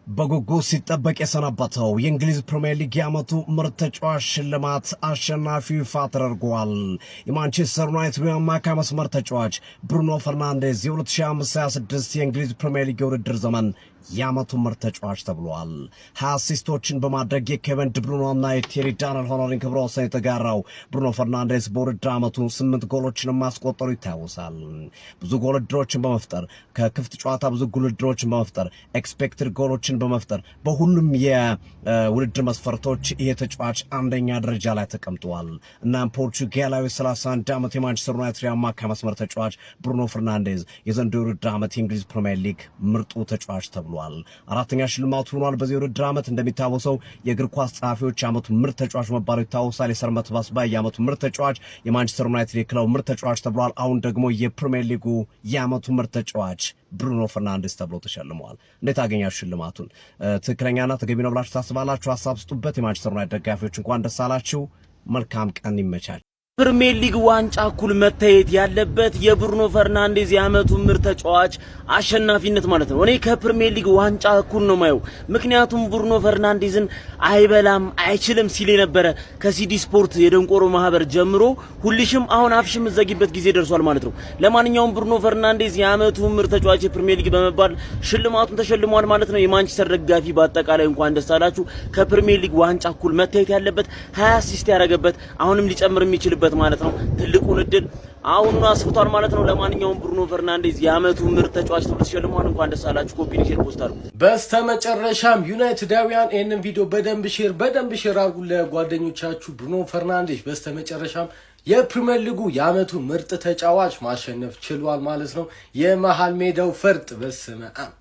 በጉጉት ሲጠበቅ የሰነበተው የእንግሊዝ ፕሪሚየር ሊግ የዓመቱ ምርጥ ተጫዋች ሽልማት አሸናፊው ይፋ ተደርጓል። የማንቸስተር ዩናይትድ የአማካይ መስመር ተጫዋች ብሩኖ ፈርናንዴዝ የ2025/26 የእንግሊዝ ፕሪሚየር ሊግ የውድድር ዘመን የዓመቱ ምርጥ ተጫዋች ተብሏል። 20 አሲስቶችን በማድረግ የኬቨን ድብሩኖና የቴሪ ዳንኤል ሆነሪን ክብረ ወሰን የተጋራው ብሩኖ ፈርናንዴዝ በውድድር ዓመቱ 8 ጎሎችን ማስቆጠሩ ይታወሳል። ብዙ ጎል ዕድሎችን በመፍጠር ከክፍት ጨዋታ ብዙ ጎል ዕድሎችን በመፍጠር ኤክስፔክትድ ጎሎችን በመፍጠር በሁሉም የውድድር መስፈርቶች ይሄ ተጫዋች አንደኛ ደረጃ ላይ ተቀምጧል። እናም ፖርቹጋላዊ 31 ዓመት የማንቸስተር ዩናይትድ አማካይ መስመር ተጫዋች ብሩኖ ፈርናንዴዝ የዘንድሮው የውድድር ዓመት የእንግሊዝ ፕሪሚየር ሊግ ምርጡ ተጫዋች ተብሏል። አራተኛ ሽልማቱ ሆኗል። በዚህ ውድድር ዓመት እንደሚታወሰው የእግር ኳስ ጸሐፊዎች የዓመቱ ምርጥ ተጫዋች መባሉ ይታወሳል። የሰር መትባስ ባይ የዓመቱ ምርጥ ተጫዋች፣ የማንቸስተር ዩናይትድ የክለቡ ምርጥ ተጫዋች ተብሏል። አሁን ደግሞ የፕሪሚየር ሊጉ የዓመቱ ምርጥ ተጫዋች ብሩኖ ፈርናንዴዝ ተብሎ ተሸልመዋል። እንዴት አገኛችሁ ሽልማቱን? ትክክለኛና ተገቢ ነው ብላችሁ ታስባላችሁ? ሀሳብ ስጡበት። የማንቸስተር ዩናይትድ ደጋፊዎች እንኳን ደስ አላችሁ። መልካም ቀን ይመቻል። ፕሪሚየር ሊግ ዋንጫ እኩል መታየት ያለበት የብሩኖ ፈርናንዴዝ የዓመቱ ምርጥ ተጫዋች አሸናፊነት ማለት ነው። እኔ ከፕሪሚየር ሊግ ዋንጫ እኩል ነው ማየው። ምክንያቱም ብሩኖ ፈርናንዴዝን አይበላም አይችልም ሲል የነበረ ከሲዲ ስፖርት የደንቆሮ ማህበር ጀምሮ ሁልሽም አሁን አፍሽም ዘጊበት ጊዜ ደርሷል ማለት ነው። ለማንኛውም ብሩኖ ፈርናንዴዝ የዓመቱ ምርጥ ተጫዋች የፕሪሚየር ሊግ በመባል ሽልማቱን ተሸልሟል ማለት ነው። የማንቸስተር ደጋፊ በአጠቃላይ እንኳን ደስ አላችሁ። ከፕሪሚየር ሊግ ዋንጫ እኩል መታየት ያለበት 20 አሲስት ያደረገበት አሁንም ሊጨምር የሚችል ማለት ነው። ትልቁን እድል አሁን አስፍቷል ማለት ነው። ለማንኛውም ብሩኖ ፈርናንዴዝ የዓመቱ ምርጥ ተጫዋች ተብሎ ተሸልሟል። እንኳን ደስ አላችሁ። ኮፒ ሼር ፖስት አድርጉ። በስተመጨረሻም ዩናይትዳውያን ይሄንን ቪዲዮ በደንብ ሼር አድርጉ ለጓደኞቻችሁ። ብሩኖ ፈርናንዴዝ በስተመጨረሻም የፕሪሚየር ሊጉ የዓመቱ ምርጥ ተጫዋች ማሸነፍ ችሏል ማለት ነው። የመሃል ሜዳው ፈርጥ በስመ አብ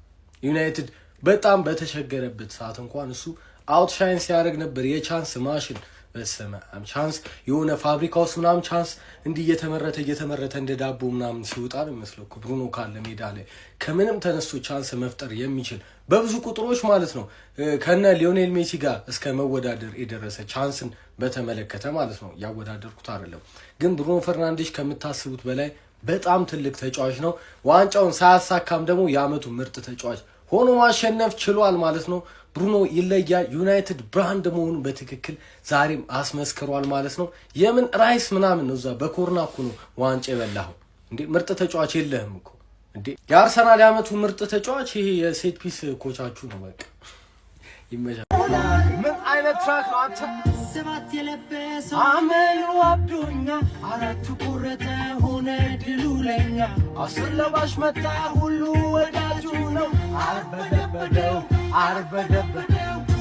ዩናይትድ በጣም በተቸገረበት ሰዓት እንኳን እሱ አውትሻይን ሲያደርግ ነበር። የቻንስ ማሽን በስመ አብ ቻንስ የሆነ ፋብሪካ ውስጥ ምናምን ቻንስ እንዲህ እየተመረተ እንደ ዳቦ ምናምን ሲወጣ ነው የሚመስለው። ብሩኖ ካለ ሜዳ ላይ ከምንም ተነስቶ ቻንስ መፍጠር የሚችል በብዙ ቁጥሮች ማለት ነው። ከነ ሊዮኔል ሜሲ ጋር እስከ መወዳደር የደረሰ ቻንስን በተመለከተ ማለት ነው። ያወዳደርኩት አይደለም ግን ብሩኖ ፈርናንዴዝ ከምታስቡት በላይ በጣም ትልቅ ተጫዋች ነው። ዋንጫውን ሳያሳካም ደግሞ የዓመቱ ምርጥ ተጫዋች ሆኖ ማሸነፍ ችሏል ማለት ነው። ብሩኖ ይለያል። ዩናይትድ ብራንድ መሆኑን በትክክል ዛሬም አስመስክሯል ማለት ነው። የምን ራይስ ምናምን ነው እዛ በኮርና እኮ ነው ዋንጫ የበላኸው እንዴ? ምርጥ ተጫዋች የለህም እኮ እንዴ? የአርሰናል የዓመቱ ምርጥ ተጫዋች ይሄ የሴት ፒስ ኮቻችሁ ነው። በቃ ይመቻል። ምን አይነት ትራክ ነው አንተ? ሰባት የለበሰው አመሉ አብዱኛ አራቱ ቆረጠ ሆነ ድሉ ለኛ አስር ለባሽ መጣ ሁሉ ወዳጁ ነው። አርበደበደው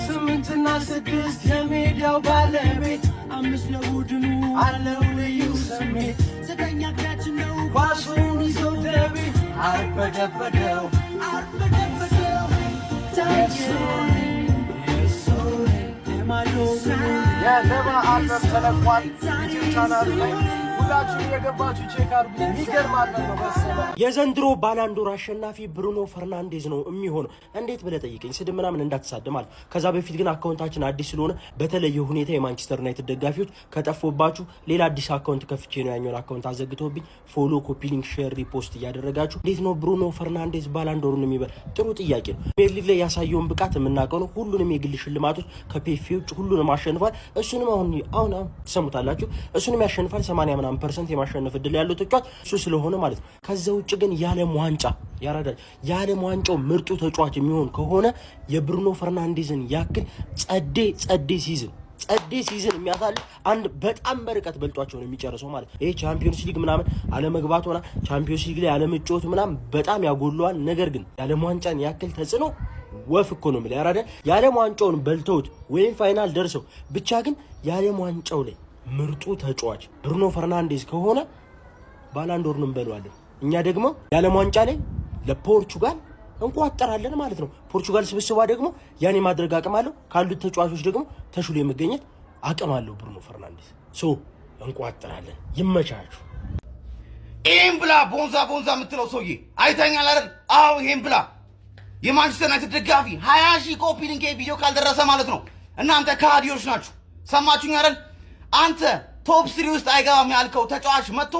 8ና 6 የሜዳው ባለቤት 5 ለቡድኑ አለው ልዩ ስሜት 9 አግዳችን ነው ኳሱን ይዞ ደቤት አርበደበደው የለማ አልበም ተለቋል ዩቲዩብ ቻናሉ ላይ ሁላችሁ የገባችሁ ቼክ አድርጉ። የሚገርም አልበም ነው። የዘንድሮ ባላንዶር አሸናፊ ብሩኖ ፈርናንዴዝ ነው የሚሆነው። እንዴት ብለህ ጠይቀኝ። ስድብ ምናምን እንዳትሳደብ ማለት። ከዛ በፊት ግን አካውንታችን አዲስ ስለሆነ በተለየ ሁኔታ የማንቸስተር ዩናይትድ ደጋፊዎች ከጠፎባችሁ ሌላ አዲስ አካውንት ከፍቼ ነው ያኛውን አካውንት አዘግቶብኝ ፎሎ፣ ኮፒ ሊንክ፣ ሼር፣ ሪፖስት እያደረጋችሁ እንዴት ነው ብሩኖ ፈርናንዴዝ ባላንዶሩን የሚበል? ጥሩ ጥያቄ ነው። ፕሪሚየር ሊግ ላይ ያሳየውን ብቃት የምናውቀው ነው። ሁሉንም የግል ሽልማቶች ከፔፌ ውጭ ሁሉንም አሸንፏል። እሱንም አሁን ትሰሙታላችሁ። እሱንም ያሸንፋል 80% የማሸነፍ እድል ያለው ተጫዋች እሱ ስለሆነ ማለት ነው። ከዛ ውጭ ግን የዓለም ዋንጫ ያራዳል። የዓለም ዋንጫው ምርጡ ተጫዋች የሚሆን ከሆነ የብሩኖ ፈርናንዴዝን ያክል ጸዴ ሲዝን የሚያሳልፍ አንድ በጣም በርቀት በልጧቸው ነው የሚጨርሰው ማለት ነው። ይሄ ቻምፒዮንስ ሊግ ምናምን አለመግባት ሆና ቻምፒዮንስ ሊግ ላይ አለመጫወት ምናምን በጣም ያጎለዋል። ነገር ግን የዓለም ዋንጫን ያክል ተጽዕኖ ወፍ እኮ ነው የሚል ያራዳ። የዓለም ዋንጫውን በልተውት ወይም ፋይናል ደርሰው ብቻ ግን የዓለም ዋንጫው ላይ ምርጡ ተጫዋች ብሩኖ ፈርናንዴዝ ከሆነ ባላንዶርን እንበለዋለን። እኛ ደግሞ የዓለም ዋንጫ ላይ ለፖርቹጋል እንቋጠራለን ማለት ነው። ፖርቹጋል ስብስቧ ደግሞ ያኔ ማድረግ አቅም አለው። ካሉት ተጫዋቾች ደግሞ ተሽሎ የመገኘት አቅም አለው ብሩኖ ፈርናንዴዝ። እንቋጠራለን። ይመቻችሁ። ይሄን ብላ ቦንዛ የምትለው ሰውዬ አይተኛል አይደል? አዎ ይሄን ብላ። የማንቸስተር ዩናይትድ ደጋፊ 20 ሺህ ኮፒ ሊንክ ቪዲዮ ካልደረሰ ማለት ነው እናንተ ከሃዲዎች ናችሁ። ሰማችሁኝ አይደል? አንተ ቶፕ 3 ውስጥ አይገባም ያልከው ተጫዋች መጥቶ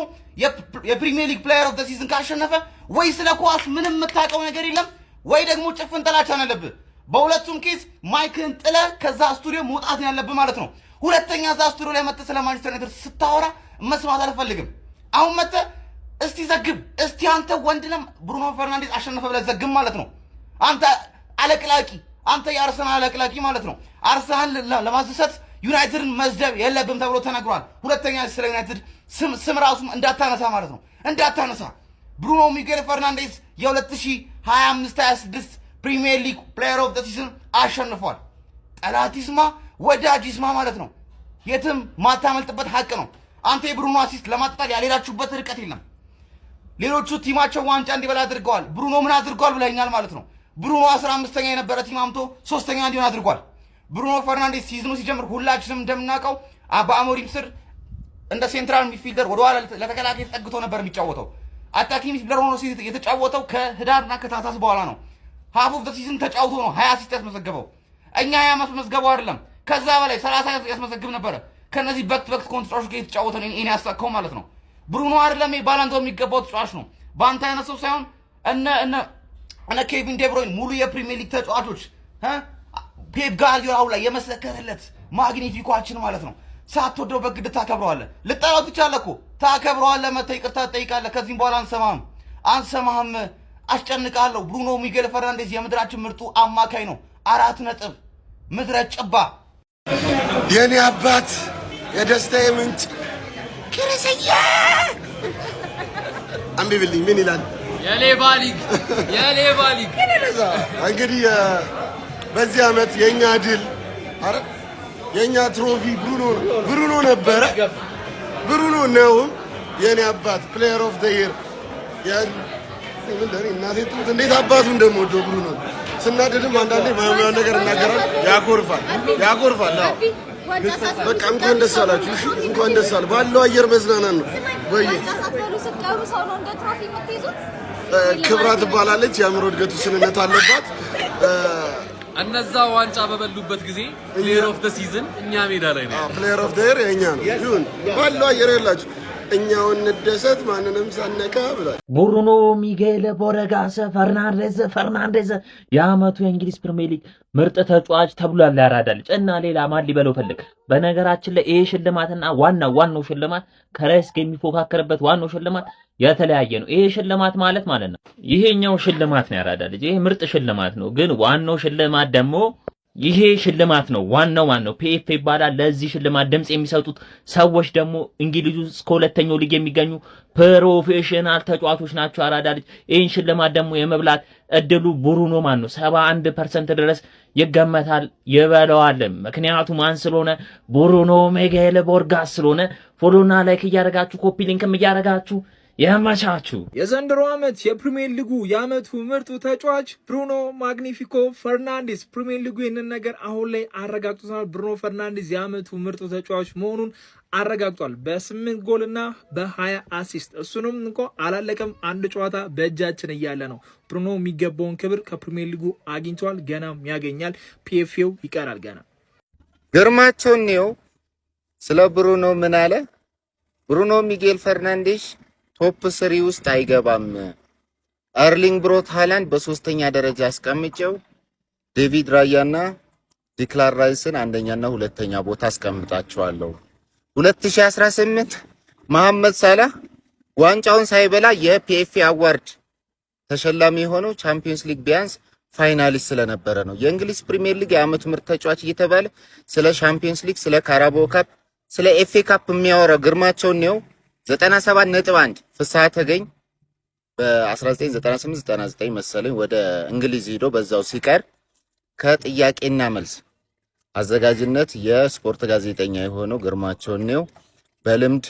የፕሪሚየር ሊግ ፕሌየር ኦፍ ዘ ሲዝን ካሸነፈ ወይ ስለ ኳስ ምንም የምታውቀው ነገር የለም ወይ ደግሞ ጭፍን ጥላቻ አለብህ። በሁለቱም ኬስ ማይክን ጥለ ከዛ ስቱዲዮ መውጣት ያለብህ ማለት ነው። ሁለተኛ እዛ ስቱዲዮ ላይ መጥተህ ስለ ማንቸስተር ዩናይትድ ስታወራ መስማት አልፈልግም። አሁን መጥተህ እስቲ ዘግብ፣ እስቲ አንተ ወንድነም ብሩኖ ፈርናንዴዝ አሸነፈ ብለህ ዘግብ ማለት ነው። አንተ አለቅላቂ፣ አንተ የአርሰናል አለቅላቂ ማለት ነው። አርሰናል ለማስደሰት ዩናይትድን መስደብ የለብም ተብሎ ተነግሯል። ሁለተኛ ስለ ዩናይትድ ስም ራሱም እንዳታነሳ ማለት ነው። እንዳታነሳ። ብሩኖ ሚጌል ፈርናንዴዝ የ2025-26 ፕሪሚየር ሊግ ፕሌየር ኦፍ ዘ ሲዝን አሸንፏል። ጠላት ይስማ ወዳጅ ይስማ ማለት ነው። የትም ማታመልጥበት ሀቅ ነው። አንተ የብሩኖ አሲስት ለማጣጣል ያልሄዳችሁበት ርቀት የለም። ሌሎቹ ቲማቸው ዋንጫ እንዲበላ አድርገዋል። ብሩኖ ምን አድርጓል ብለኛል ማለት ነው። ብሩኖ 15ኛ የነበረ ቲም አምቶ 3ኛ እንዲሆን አድርጓል። ብሩኖ ፈርናንዴዝ ሲዝኑ ሲጀምር ሁላችንም እንደምናውቀው በአሞሪም ስር እንደ ሴንትራል ሚድፊልደር ወደኋላ ለተከላካይ ተጠግቶ ነበር የሚጫወተው። አታኪንግ ሚድፊልደር ሆኖ የተጫወተው ከህዳርና ከታህሳስ በኋላ ነው። ሃፍ ኦፍ ዘ ሲዝን ተጫውቶ ነው 20 አሲስት ያስመዘገበው። እኛ ያስመዘገበው አይደለም ከዛ በላይ 30 ያስመዘግብ ነበረ። ከነዚህ በክት ኮንትራክት ጋር የተጫወተ ነው እኔ ያሳካው ማለት ነው። ብሩኖ አይደለም ባላንዶ የሚገባው ተጫዋች ነው። ባንታ ያነሰው ሳይሆን እነ ኬቪን ዴብሮይን ሙሉ የፕሪሚየር ሊግ ተጫዋቾች ፔፕ ጋርዲዮላ ላይ የመሰከረለት ማግኒፊኮችን ማለት ነው። ሳትወደው በግድ ታከብረዋለህ። ልጠላው ትችላለህ እኮ ታከብረዋለህ። መተህ ይቅርታ ትጠይቃለህ። ከዚህም በኋላ አንሰማህም። አስጨንቃለሁ። ብሩኖ ሚጌል ፈርናንዴዝ የምድራችን ምርጡ አማካይ ነው። 4 ነጥብ ምድረ ጭባ የኔ አባት የደስታዬ ምንጭ ክርስዬ አንብብልኝ ምን ይላል? የሌባ ሊግ እንግዲህ በዚህ ዓመት የኛ ድል አረ የኛ ትሮፊ ብሩኖ ነበረ። ብሩኖ ነው የኔ አባት ፕሌየር ኦፍ ዘ ይር እናቴ ጥሩት እንዴት አባቱ እንደምወደው ብሩኖ። ስናደድም አንዳንዴ ማየው ነገር እናገራል። ያኮርፋል። አዎ በቃ እንኳን ደስ አላችሁ። እሺ እንኳን ደስ አለ። ባለው አየር መዝናናት ነው ወይ? ክብራ ትባላለች። የአእምሮ እድገት ውስንነት አለባት። እነዛ ዋንጫ በበሉበት ጊዜ ፕሌየር ኦፍ ዘ ሲዝን እኛ ሜዳ ላይ ነው። ፕሌየር ኦፍ ዘ ይር የኛ ነው። ይሁን ባለው አየር ያላችሁ እኛው እንደሰት ማንንም ሳነካ ብሏል። ብሩኖ ሚጌል ቦረጋስ ፈርናንዴዝ የዓመቱ የእንግሊዝ ፕሪሚየር ሊግ ምርጥ ተጫዋች ተብሏል። ያራዳል እና ሌላ ማን ሊበለው ፈልግ። በነገራችን ላይ ይሄ ሽልማትና ዋናው ሽልማት ከራይስ የሚፎካከርበት ዋናው ሽልማት የተለያየ ነው። ይሄ ሽልማት ማለት ነው ይሄኛው ሽልማት ነው ያራዳል። ይሄ ምርጥ ሽልማት ነው። ግን ዋናው ሽልማት ደግሞ ይሄ ሽልማት ነው። ዋናው ፒኤፍ ይባላል። ለዚህ ሽልማት ድምጽ የሚሰጡት ሰዎች ደግሞ እንግሊዝ ውስጥ ከሁለተኛው ሊግ የሚገኙ ፕሮፌሽናል ተጫዋቾች ናቸው። አራዳ ልጅ ይህን ሽልማት ደግሞ የመብላት እድሉ ብሩኖ 71% ድረስ ይገመታል። ይበለዋል። ምክንያቱም ማን ስለሆነ ብሩኖ ሚጌል ቦርጋስ ስለሆነ ፎሎና ላይክ እያደረጋችሁ ኮፒ ሊንክም እያደረጋችሁ ያማቻችሁ። የዘንድሮ ዓመት የፕሪሚየር ሊጉ የዓመቱ ምርጡ ተጫዋች ብሩኖ ማግኒፊኮ ፈርናንዴዝ። ፕሪሚየር ሊጉ ይህንን ነገር አሁን ላይ አረጋግጧል። ብሩኖ ፈርናንዴዝ የዓመቱ ምርጡ ተጫዋች መሆኑን አረጋግጧል። በ8 ጎል እና በ20 አሲስት። እሱንም እንኳ አላለቀም። አንድ ጨዋታ በእጃችን እያለ ነው። ብሩኖ የሚገባውን ክብር ከፕሪሚየር ሊጉ አግኝቷል። ገናም ያገኛል። ፒኤፍኤው ይቀራል ገና። ግርማቸው ነው ስለ ብሩኖ ምን አለ? ብሩኖ ሚጌል ፈርናንዴዝ ቶፕ 3 ውስጥ አይገባም። አርሊንግ ብሮት ሃላንድ በ3ኛ ደረጃ አስቀምጨው ዴቪድ ራያና ዲክላን ራይስን አንደኛና ሁለተኛ ቦታ አስቀምጣቸዋለሁ። 2018 መሐመድ ሳላህ ዋንጫውን ሳይበላ የፒኤፍኤ አዋርድ ተሸላሚ የሆነው ቻምፒየንስ ሊግ ቢያንስ ፋይናሊስት ስለነበረ ነው። የእንግሊዝ ፕሪሚየር ሊግ የዓመቱ ምርጥ ተጫዋች እየተባለ ስለ ቻምፒየንስ ሊግ፣ ስለ ካራባኦ ካፕ፣ ስለ ኤፍኤ ካፕ የሚያወራው ግርማቸው ነው። 97.1 ፍስሐ ተገኝ በ1998-99 መሰለኝ ወደ እንግሊዝ ሄዶ በዛው ሲቀር ከጥያቄና መልስ አዘጋጅነት የስፖርት ጋዜጠኛ የሆነው ግርማቸው ነው። በልምድ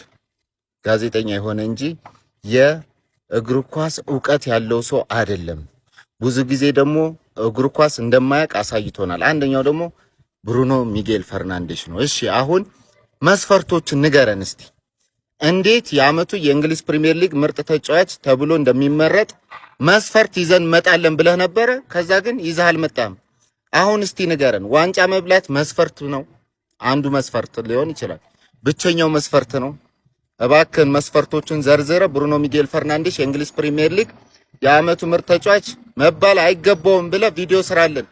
ጋዜጠኛ የሆነ እንጂ የእግር ኳስ ዕውቀት ያለው ሰው አይደለም። ብዙ ጊዜ ደግሞ እግር ኳስ እንደማያውቅ አሳይቶናል። አንደኛው ደግሞ ብሩኖ ሚጌል ፈርናንዴዝ ነው። እሺ አሁን መስፈርቶችን ንገረን እስቲ። እንዴት የዓመቱ የእንግሊዝ ፕሪሚየር ሊግ ምርጥ ተጫዋች ተብሎ እንደሚመረጥ መስፈርት ይዘን መጣለን ብለህ ነበረ። ከዛ ግን ይዘህ አልመጣም። አሁን እስቲ ንገረን። ዋንጫ መብላት መስፈርት ነው? አንዱ መስፈርት ሊሆን ይችላል። ብቸኛው መስፈርት ነው? እባክህን መስፈርቶችን ዘርዝረ ብሩኖ ሚጌል ፈርናንዴዝ የእንግሊዝ ፕሪሚየር ሊግ የዓመቱ ምርጥ ተጫዋች መባል አይገባውም ብለህ ቪዲዮ ስራልን።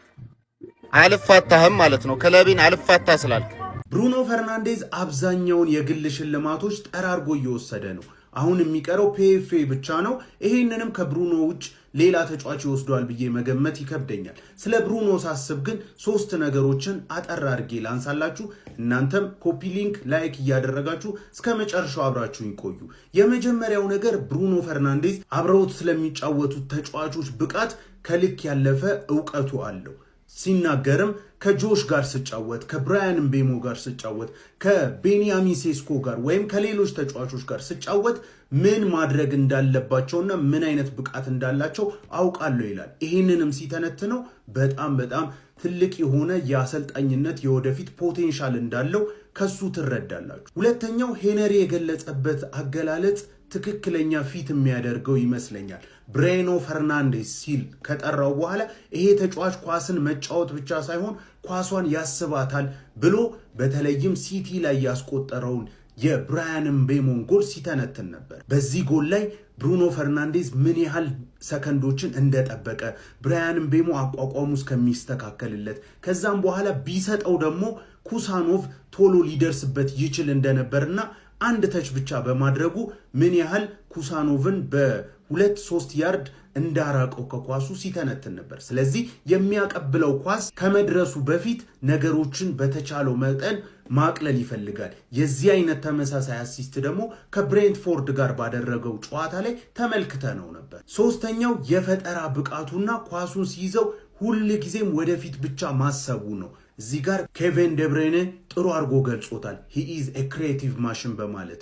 አልፋታህም ማለት ነው። ክለቤን አልፋታ ስላልክ ብሩኖ ፈርናንዴዝ አብዛኛውን የግል ሽልማቶች ጠራርጎ እየወሰደ ነው። አሁን የሚቀረው ፒኤፍኤ ብቻ ነው። ይሄንንም ከብሩኖ ውጭ ሌላ ተጫዋች ይወስዷል ብዬ መገመት ይከብደኛል። ስለ ብሩኖ ሳስብ ግን 3 ነገሮችን አጠር አድርጌ ላንሳላችሁ። እናንተም ኮፒ ሊንክ ላይክ እያደረጋችሁ እስከ መጨረሻው አብራችሁ ይቆዩ። የመጀመሪያው ነገር ብሩኖ ፈርናንዴዝ አብረውት ስለሚጫወቱት ተጫዋቾች ብቃት ከልክ ያለፈ ዕውቀቱ አለው። ሲናገርም ከጆሽ ጋር ስጫወት፣ ከብራያን ምቤሞ ጋር ስጫወት፣ ከቤንያሚን ሴስኮ ጋር ወይም ከሌሎች ተጫዋቾች ጋር ስጫወት ምን ማድረግ እንዳለባቸውና ምን አይነት ብቃት እንዳላቸው አውቃለሁ ይላል። ይህንንም ሲተነትነው በጣም ትልቅ የሆነ የአሰልጣኝነት የወደፊት ፖቴንሻል እንዳለው ከሱ ትረዳላችሁ። ሁለተኛው ሄነሪ የገለጸበት አገላለጽ ትክክለኛ ፊት የሚያደርገው ይመስለኛል። ብሩኖ ፈርናንዴዝ ሲል ከጠራው በኋላ ይሄ ተጫዋች ኳስን መጫወት ብቻ ሳይሆን ኳሷን ያስባታል ብሎ በተለይም ሲቲ ላይ ያስቆጠረውን የብራያን ምቤሞን ጎል ሲተነትን ነበር። በዚህ ጎል ላይ ብሩኖ ፈርናንዴዝ ምን ያህል ሰከንዶችን እንደጠበቀ ብራያን ምቤሞ አቋቋሙ እስከሚስተካከልለት ከዛም በኋላ ቢሰጠው ደግሞ ኩሳኖቭ ቶሎ ሊደርስበት ይችል እንደነበርና አንድ ተች ብቻ በማድረጉ ምን ያህል ኩሳኖቭን በ2-3 ያርድ እንዳራቀው ከኳሱ ሲተነትን ነበር። ስለዚህ የሚያቀብለው ኳስ ከመድረሱ በፊት ነገሮችን በተቻለው መጠን ማቅለል ይፈልጋል። የዚህ አይነት ተመሳሳይ አሲስት ደግሞ ከብሬንትፎርድ ጋር ባደረገው ጨዋታ ላይ ተመልክተነው ነበር። ሶስተኛው የፈጠራ ብቃቱና ኳሱን ሲይዘው ሁል ጊዜም ወደፊት ብቻ ማሰቡ ነው። እዚህ ጋር ኬቨን ደብሬነ ጥሩ አድርጎ ገልጾታል። he is a creative machine በማለት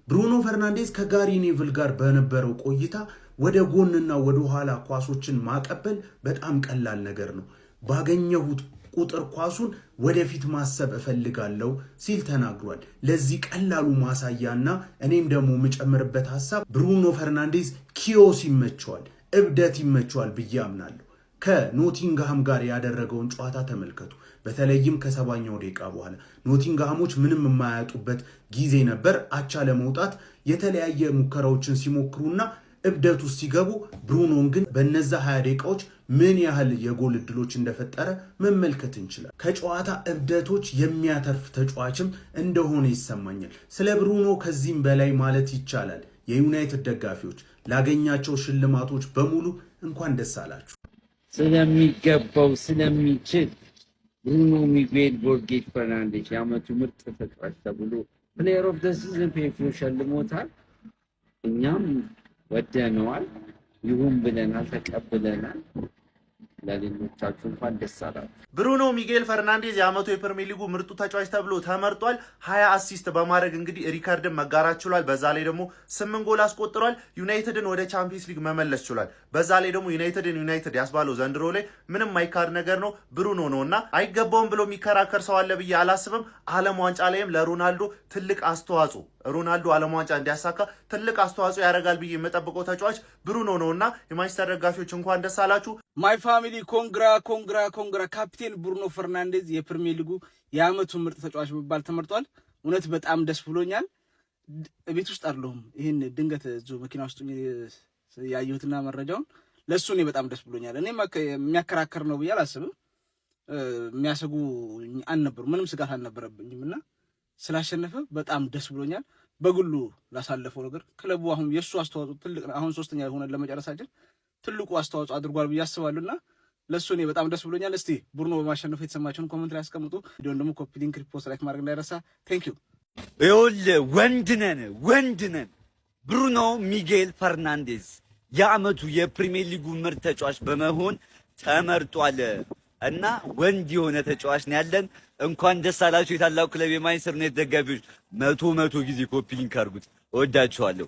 ብሩኖ ፈርናንዴዝ ከጋሪ ኔቭል ጋር በነበረው ቆይታ ወደ ጎንና ወደ ኋላ ኳሶችን ማቀበል በጣም ቀላል ነገር ነው። ባገኘሁት ቁጥር ኳሱን ወደፊት ማሰብ እፈልጋለሁ ሲል ተናግሯል። ለዚህ ቀላሉ ማሳያና እኔም ደግሞ የምጨምርበት ሐሳብ ብሩኖ ፈርናንዴዝ ኪዮስ ይመቸዋል፣ እብደት ይመቸዋል ብዬ አምናለሁ። ከኖቲንግሃም ጋር ያደረገውን ጨዋታ ተመልከቱ። በተለይም ከ70ኛው ደቂቃ በኋላ ኖቲንግሃሞች ምንም የማያጡበት ጊዜ ነበር። አቻ ለመውጣት የተለያየ ሙከራዎችን ሲሞክሩና እብደት ውስጥ ሲገቡ ብሩኖን ግን በነዛ 20 ደቂቃዎች ምን ያህል የጎል እድሎች እንደፈጠረ መመልከት እንችላለን። ከጨዋታ እብደቶች የሚያተርፍ ተጫዋችም እንደሆነ ይሰማኛል። ስለ ብሩኖ ከዚህም በላይ ማለት ይቻላል። የዩናይትድ ደጋፊዎች ላገኛቸው ሽልማቶች በሙሉ እንኳን ደስ አላችሁ። ስለሚገባው ስለሚችል ብሩኖ ሚጌል ቦርጌት ፈርናንዴዝ የዓመቱ ምርጥ ተጫዋች ተብሎ ፕሌየር ኦፍ ዘ ሲዝን ፔፕ ሸልሞታል። እኛም ወደነዋል፣ ይሁን ብለናል፣ ተቀብለናል። ለሌሎቻችሁ እንኳን ደስ አላችሁ። ብሩኖ ሚጌል ፈርናንዴዝ የዓመቱ የፕሪሚየር ሊጉ ምርጡ ተጫዋች ተብሎ ተመርጧል። 20 አሲስት በማድረግ እንግዲህ ሪከርድን መጋራት ችሏል። በዛ ላይ ደግሞ 8 ጎል አስቆጥሯል። ዩናይትድን ወደ ቻምፒየንስ ሊግ መመለስ ችሏል። በዛ ላይ ደግሞ ዩናይትድ ያስባለው ዘንድሮ ላይ ምንም ማይካድ ነገር ነው ብሩኖ ነውና አይገባውም ብሎ የሚከራከር ሰው አለ ብዬ አላስብም። ዓለም ዋንጫ ላይም ለሮናልዶ ትልቅ አስተዋጽኦ ሮናልዶ ዓለም ዋንጫ እንዲያሳካ ትልቅ አስተዋጽኦ ያደርጋል ብዬ የምጠብቀው ተጫዋች ብሩኖ ነውና የማንቸስተር ደጋፊዎች እንኳን ደስ አላችሁ። ማይ ፋሚሊ ኮንግራ ካፒቴን ብሩኖ ፈርናንዴዝ የፕሪሚየር ሊጉ የዓመቱ ምርጥ ተጫዋች በመባል ተመርጧል። እውነት በጣም ደስ ብሎኛል። ቤት ውስጥ አይደለሁም፣ ይሄን ድንገት እዚሁ መኪና ውስጥ ያየሁትና መረጃውን ለሱ እኔ በጣም ደስ ብሎኛል። እኔ የሚያከራከር ነው ብዬ አላስብም። የሚያሰጉ አልነበሩ፣ ምንም ስጋት አልነበረብኝምና ስላሸነፈ በጣም ደስ ብሎኛል። በግሉ ላሳለፈው ነገር ክለቡ አሁን የሱ አስተዋጽኦ ትልቅ ነው። አሁን 3ኛ ሆነን ለመጨረሳችን ትልቁ አስተዋጽኦ አድርጓል ብዬ አስባለሁና ለሱ እኔ በጣም ደስ ብሎኛል። እስቲ ብሩኖ በማሸነፉ የተሰማችሁን ኮሜንት ላይ አስቀምጡ። ቪዲዮን ደግሞ ኮፒ ሊንክ፣ ሪፖስት፣ ላይክ ማድረግ እንዳይረሳ። ቴንክ ዩ። ይኸውልህ ወንድ ነን። ብሩኖ ሚጌል ፈርናንዴዝ የዓመቱ የፕሪሚየር ሊጉ ምርጥ ተጫዋች በመሆን ተመርጧል እና ወንድ የሆነ ተጫዋች ነው ያለን። እንኳን ደስ አላችሁ የታላቁ ክለብ የማንቸስተር ዩናይትድ ደጋፊዎች። መቶ ጊዜ ኮፒ ሊንክ አድርጉት። እወዳችኋለሁ።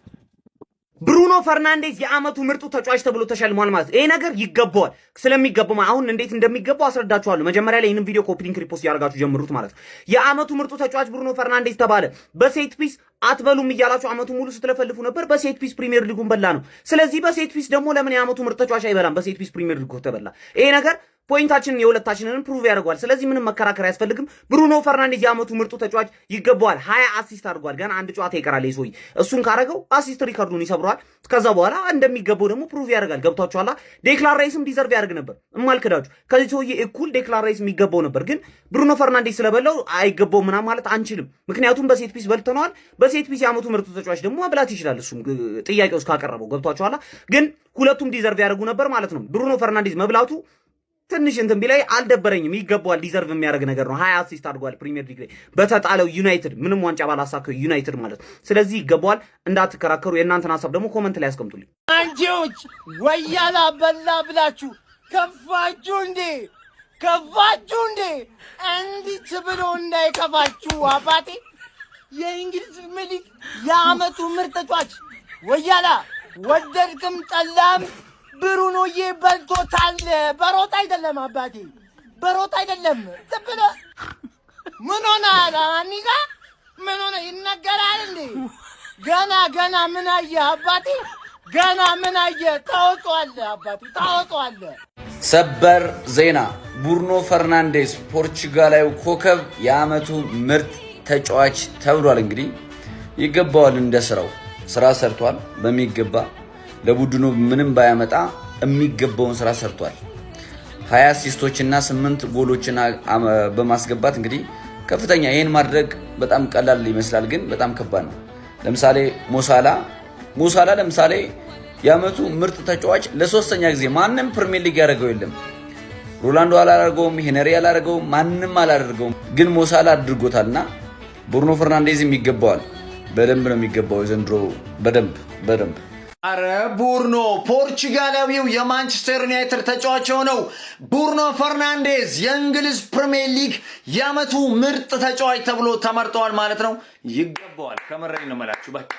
ብሩኖ ፈርናንዴዝ የዓመቱ ምርጡ ተጫዋች ተብሎ ተሸልሟል ማለት ይሄ ነገር ይገባዋል። ስለሚገባው አሁን እንዴት እንደሚገባው አስረዳችኋለሁ። መጀመሪያ ላይ ይሄንን ቪዲዮ ኮፒ ሊንክ ሪፖስት ያደርጋችሁ ጀምሩት ማለት ነው። የዓመቱ ምርጡ ተጫዋች ብሩኖ ፈርናንዴዝ ተባለ። በሴት ፒስ አትበሉም እያላችሁ ዓመቱ ሙሉ ስትለፈልፉ ነበር። በሴት ፒስ ፕሪሚየር ሊጉን በላ ነው። ስለዚህ በሴት ፒስ ደግሞ ለምን የዓመቱ ምርጥ ተጫዋች አይበላም? በሴት ፒስ ፕሪሚየር ሊጉ ተበላ። ይሄ ነገር ፖይንታችንን የሁለታችንን ፕሩቭ ያደርጋል። ስለዚህ ምንም መከራከር አያስፈልግም። ብሩኖ ፈርናንዴዝ የዓመቱ ምርጡ ተጫዋች ይገባዋል። 20 አሲስት አድርጓል። ገና አንድ ጨዋታ ይቀራል ይሶይ እሱን ካረገው አሲስት ሪካርዱን ይሰብረዋል። ከዛ በኋላ እንደሚገባው ደግሞ ፕሩቭ ያደርጋል። ገብቷችኋል? ዴክላን ራይስም ዲዘርቭ ያደርግ ነበር እማልከዳችሁ ከዚህ ሰውዬ እኩል ዴክላን ራይስ የሚገባው ነበር። ግን ብሩኖ ፈርናንዴዝ ስለበላው አይገባው ምናምን ማለት አንችልም። ምክንያቱም በሴት ፒስ በልተነዋል። በሴት ፒስ የዓመቱ ምርጡ ተጫዋች ደግሞ መብላት ይችላል። እሱም ጥያቄው እስካቀረበው ገብቷችኋል? ግን ሁለቱም ዲዘርቭ ያደርጉ ነበር ማለት ነው። ብሩኖ ፈርናንዴዝ መብላቱ ትንሽ እንትን ቢላይ አልደበረኝም። ይገባዋል። ዲዘርቭ የሚያደርግ ነገር ነው። 20 አሲስት አድርጓል ፕሪሚየር ሊግ ላይ በተጣለው ዩናይትድ ምንም ዋንጫ ባላሳከው ዩናይትድ ማለት ስለዚህ ይገባዋል። እንዳትከራከሩ። የእናንተን ሀሳብ ደግሞ ኮመንት ላይ አስቀምጡልኝ። አንቺዎች ወያላ በላ ብላችሁ ከፋችሁ እንዴ? ከፋችሁ እንዴ? እንዲህ ብሎ እንዳይከፋችሁ አባቴ። የእንግሊዝ ፕሪሚየር ሊግ የዓመቱ ምርጥ ተጫዋች ወያላ ወደድክም ጠላም ብሩኖዬ በልቶታል። በሮጥ አይደለም አባቴ፣ በሮጥ አይደለም። ዝም ብለህ ምን ሆነሃል? አኒጋ ምን ሆነ ይነገራል እንዴ? ገና ምን አየህ አባቴ? ገና ምን አየህ? ታወጣዋለህ አባቴ፣ ታወጣዋለህ። ሰበር ዜና ብሩኖ ፈርናንዴዝ ፖርቹጋላዊ ኮከብ የዓመቱ ምርጥ ተጫዋች ተብሏል። እንግዲህ ይገባዋል። እንደ ስራ ሰርቷል በሚገባ ለቡድኑ ምንም ባያመጣ የሚገባውን ስራ ሰርቷል። 20 አሲስቶችና 8 ጎሎችን በማስገባት እንግዲህ ከፍተኛ ይሄን ማድረግ በጣም ቀላል ይመስላል፣ ግን በጣም ከባድ ነው። ለምሳሌ ሞሳላ ለምሳሌ የዓመቱ ምርጥ ተጫዋች ለሶስተኛ ጊዜ ማንም ፕሪሚየር ሊግ ያደረገው የለም። ሮላንዶ አላደረገውም፣ ሄነሪ አላደረገውም፣ ማንም አላደረገውም፣ ግን ሞሳላ አድርጎታልና ብሩኖ ፈርናንዴዝም ይገባዋል። በደንብ ነው የሚገባው ዘንድሮ በደንብ አረ ብሩኖ ፖርቹጋላዊው የማንቸስተር ዩናይትድ ተጫዋች ሆነው ብሩኖ ፈርናንዴዝ የእንግሊዝ ፕሪሚየር ሊግ የዓመቱ ምርጥ ተጫዋች ተብሎ ተመርጠዋል ማለት ነው። ይገባዋል። ከመረኝ ነው መላችሁ። በቃ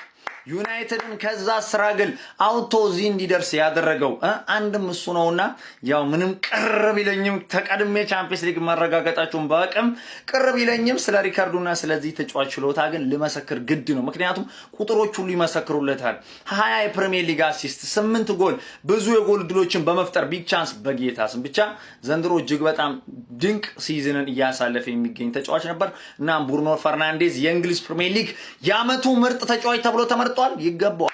ዩናይትድን ከዛ ስራግል አውቶ እዚህ እንዲደርስ ያደረገው አንድም እሱ ነውና ያው ምንም ቅርብ ይለኝም ተቀድሜ ቻምፒየንስ ሊግ ማረጋገጣቸውን በአቅም ቅርብ ይለኝም ስለ ሪካርዱና ስለዚህ ተጫዋች ችሎታ ግን ልመሰክር ግድ ነው። ምክንያቱም ቁጥሮች ሁሉ ይመሰክሩለታል። 20 የፕሪሚየር ሊግ አሲስት፣ 8 ጎል፣ ብዙ የጎል ድሎችን በመፍጠር ቢግ ቻንስ በጌታስም ብቻ ዘንድሮ እጅግ በጣም ድንቅ ሲዝንን እያሳለፈ የሚገኝ ተጫዋች ነበር እና ብሩኖ ፈርናንዴዝ የእንግሊዝ ፕሪሚየር ሊግ የዓመቱ ምርጥ ተጫዋች ተብሎ ተመርጧል። ይገባዋል።